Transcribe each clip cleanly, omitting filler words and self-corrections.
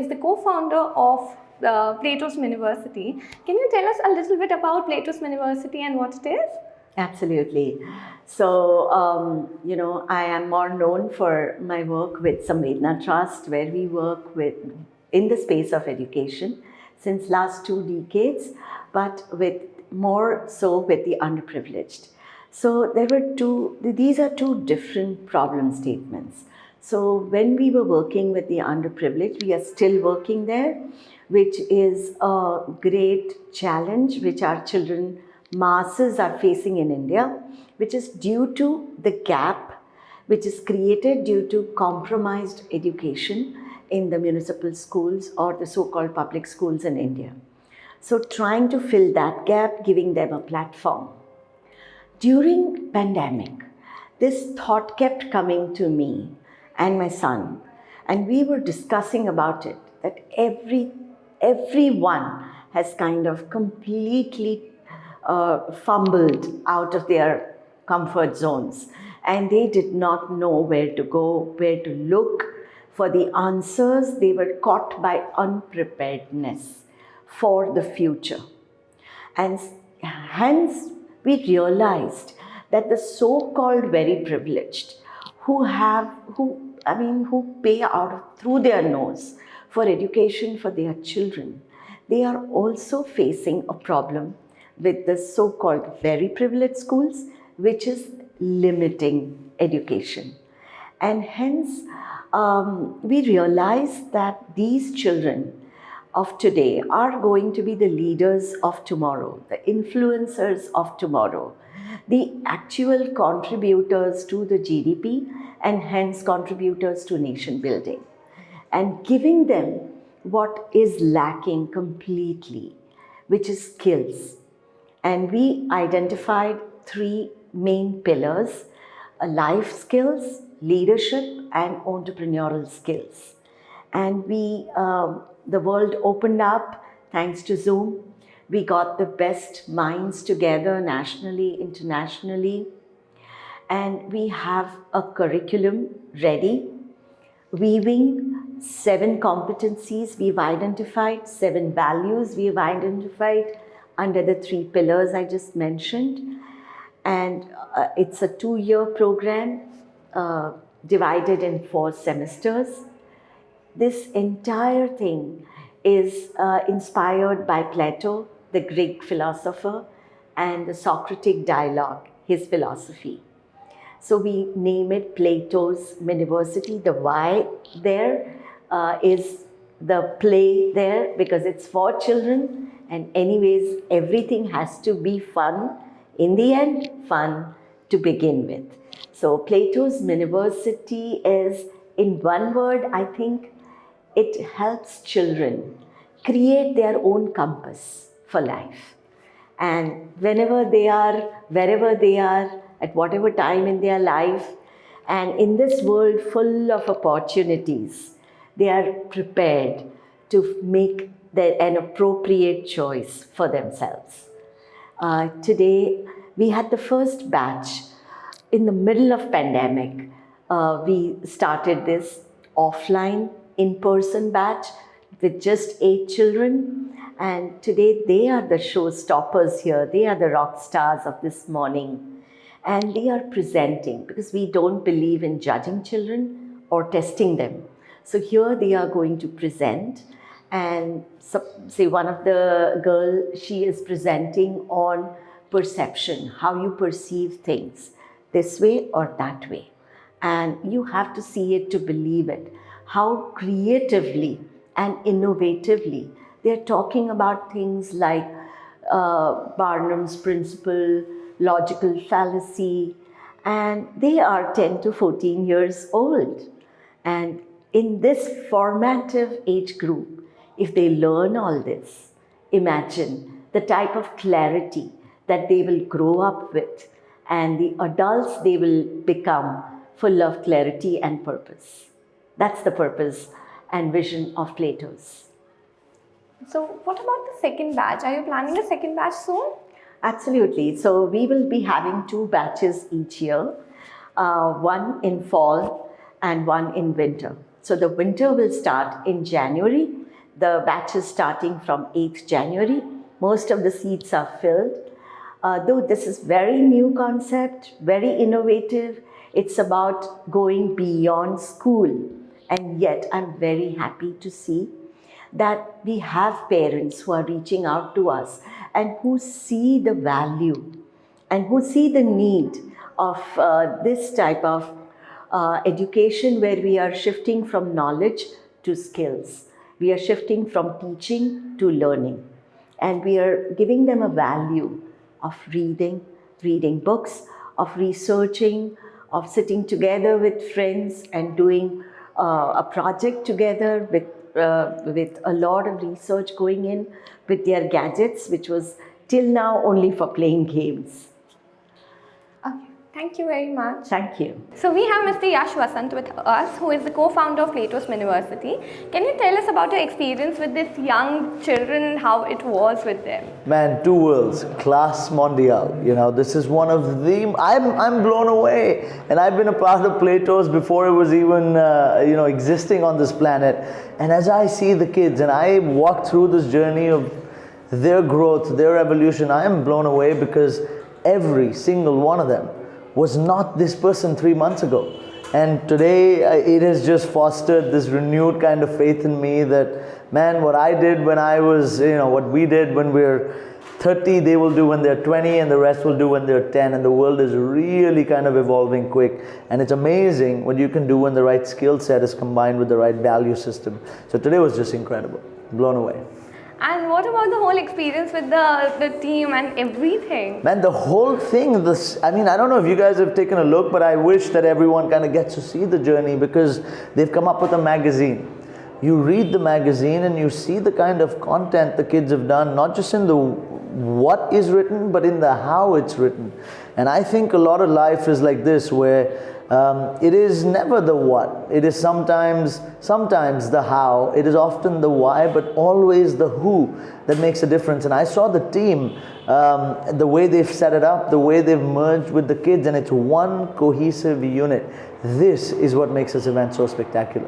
is the co-founder of Playtos University. Can you tell us a little bit about Playtos University and what it is? Absolutely. So, I am more known for my work with Samvedna Trust, where we work with in the space of education since last 2 decades, but with more so with the underprivileged. So these are two different problem statements. So when we were working with the underprivileged, we are still working there, which is a great challenge which our children masses are facing in India, which is due to the gap which is created due to compromised education in the municipal schools or the so-called public schools in India. So trying to fill that gap, giving them a platform. During pandemic, this thought kept coming to me and my son, and we were discussing about it, that everyone has kind of completely fumbled out of their comfort zones, and they did not know where to go, where to look for the answers. They were caught by unpreparedness for the future. And hence we realized that the so-called very privileged who pay out through their nose for education for their children, they are also facing a problem with the so-called very privileged schools, which is limiting education. And hence, we realize that these children of today are going to be the leaders of tomorrow, the influencers of tomorrow, the actual contributors to the GDP and hence contributors to nation building. And giving them what is lacking completely, which is skills. And we identified 3 main pillars: life skills, leadership, and entrepreneurial skills. And the world opened up thanks to Zoom. We got the best minds together nationally, internationally. And we have a curriculum ready, weaving 7 competencies we've identified, 7 values we've identified under the 3 pillars I just mentioned. And it's a 2-year program divided in 4 semesters. This entire thing is inspired by Plato, the Greek philosopher, and the Socratic dialogue, his philosophy. So we name it Playtos University. The Y there is the play there because it's for children. And anyways, everything has to be fun. In the end, fun to begin with. So Playtos University is, in one word, I think, it helps children create their own compass for life. And whenever they are, wherever they are, at whatever time in their life, and in this world full of opportunities, they are prepared to make an appropriate choice for themselves. Today, we had the first batch in the middle of pandemic. We started this offline, in-person batch with just 8 children. And today, they are the showstoppers here. They are the rock stars of this morning. And they are presenting because we don't believe in judging children or testing them. So here they are going to present. And say one of the girls, she is presenting on perception, how you perceive things, this way or that way. And you have to see it to believe it. How creatively and innovatively they're talking about things like Barnum's principle, logical fallacy, and they are 10 to 14 years old. And in this formative age group, if they learn all this, imagine the type of clarity that they will grow up with and the adults they will become full of clarity and purpose. That's the purpose and vision of Playtos. So what about the second batch? Are you planning a second batch soon? Absolutely. So we will be having 2 batches each year, one in fall and one in winter. So the winter will start in January. The batch is starting from 8th January. Most of the seats are filled. Though this is very new concept, very innovative, it's about going beyond school. And yet I'm very happy to see that we have parents who are reaching out to us and who see the value and who see the need of this type of education, where we are shifting from knowledge to skills. We are shifting from teaching to learning. And we are giving them a value of reading books, of researching, of sitting together with friends and doing a project together with a lot of research going in with their gadgets, which was till now only for playing games. Okay, thank you very much. Thank you. So we have Mr. Yash Vasant with us, who is the co-founder of Playtos University. Can you tell us about your experience with these young children, how it was with them? Man, two worlds, class mondial. You know, this is one of the, I'm blown away. And I've been a part of Playtos before it was even, existing on this planet. And as I see the kids and I walk through this journey of their growth, their evolution, I am blown away, because every single one of them was not this person 3 months ago. And today it has just fostered this renewed kind of faith in me that, man, what I did when I was, what we did when we're 30, they will do when they're 20, and the rest will do when they're 10. And the world is really kind of evolving quick. And it's amazing what you can do when the right skill set is combined with the right value system. So today was just incredible. Blown away. And what about the whole experience with the team and everything? Man, the whole thing, I don't know if you guys have taken a look, but I wish that everyone kind of gets to see the journey, because they've come up with a magazine. You read the magazine and you see the kind of content the kids have done, not just in the what is written, but in the how it's written. And I think a lot of life is like this, where it is never the what. It is sometimes the how. It is often the why, but always the who that makes a difference. And I saw the team, the way they've set it up, the way they've merged with the kids, and it's one cohesive unit. This is what makes this event so spectacular.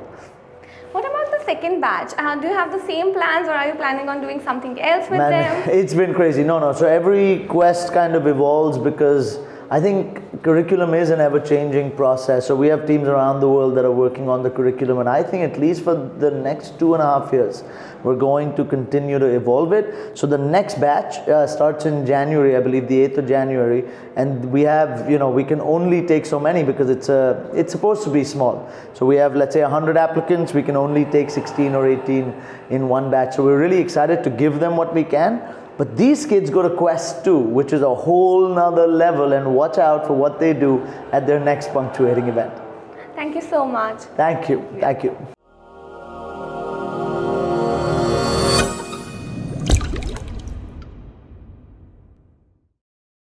What about the second batch? Do you have the same plans, or are you planning on doing something else with them? It's been crazy. No. So every quest kind of evolves, because I think curriculum is an ever-changing process. So we have teams around the world that are working on the curriculum, and I think at least for the next 2.5 years, we're going to continue to evolve it. So the next batch starts in January, I believe the 8th of January, and we have, we can only take so many, because it's supposed to be small. So we have, let's say, 100 applicants. We can only take 16 or 18 in one batch. So we're really excited to give them what we can. But these kids go to Quest 2, which is a whole nother level, and watch out for what they do at their next punctuating event. Thank you so much. Thank you. Thank you.